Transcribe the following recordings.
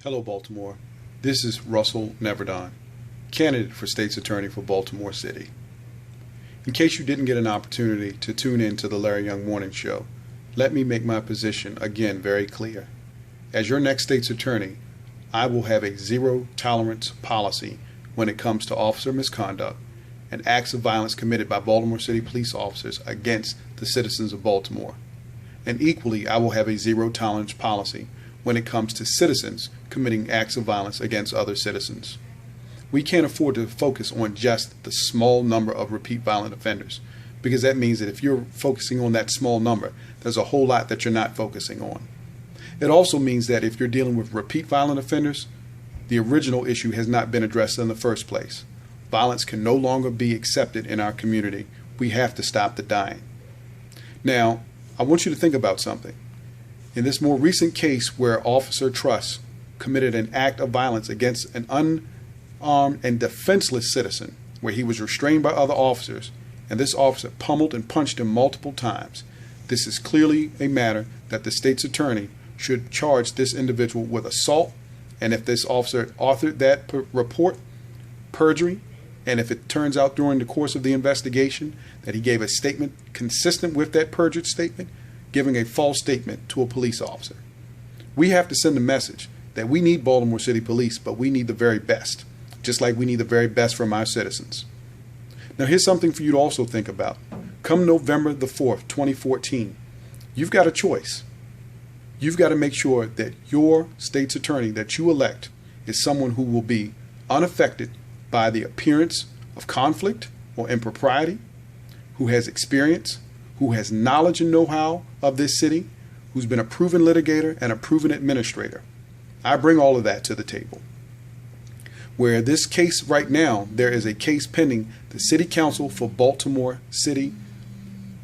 Hello, Baltimore. This is Russell Neverdon, candidate for State's Attorney for Baltimore City. In case you didn't get an opportunity to tune in to the Larry Young Morning Show, let me make my position again very clear. As your next State's Attorney, I will have a zero-tolerance policy when it comes to officer misconduct and acts of violence committed by Baltimore City police officers against the citizens of Baltimore. And equally, I will have a zero-tolerance policy when it comes to citizens committing acts of violence against other citizens. We can't afford to focus on just the small number of repeat violent offenders, because that means that if you're focusing on that small number, there's a whole lot that you're not focusing on. It also means that if you're dealing with repeat violent offenders, the original issue has not been addressed in the first place. Violence can no longer be accepted in our community. We have to stop the dying. Now, I want you to think about something. In this more recent case where Officer Truss committed an act of violence against an unarmed and defenseless citizen, where he was restrained by other officers, and this officer pummeled and punched him multiple times, this is clearly a matter that the state's attorney should charge this individual with assault, and if this officer authored that report, perjury, and if it turns out during the course of the investigation that he gave a statement consistent with that perjured statement, giving a false statement to a police officer. We have to send a message that we need Baltimore City Police, but we need the very best, just like we need the very best from our citizens. Now, here's something for you to also think about. Come November the 4th, 2014, you've got a choice. You've got to make sure that your state's attorney that you elect is someone who will be unaffected by the appearance of conflict or impropriety, who has experience, who has knowledge and know-how of this city, who's been a proven litigator and a proven administrator. I bring all of that to the table. Where this case right now, there is a case pending the City Council for Baltimore City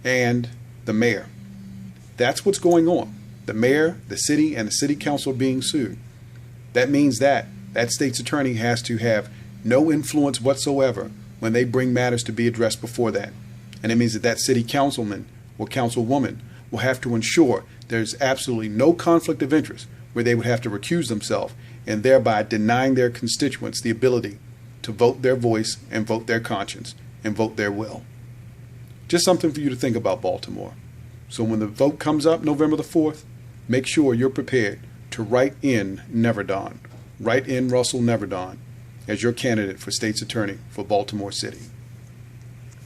and the mayor. That's what's going on. The mayor, the city, and the city council are being sued. That means that that state's attorney has to have no influence whatsoever when they bring matters to be addressed before that. And it means that that city councilman or councilwoman will have to ensure there's absolutely no conflict of interest where they would have to recuse themselves and thereby denying their constituents the ability to vote their voice and vote their conscience and vote their will. Just something for you to think about, Baltimore. So when the vote comes up November the 4th, make sure you're prepared to write in Neverdon, write in Russell Neverdon as your candidate for state's attorney for Baltimore City.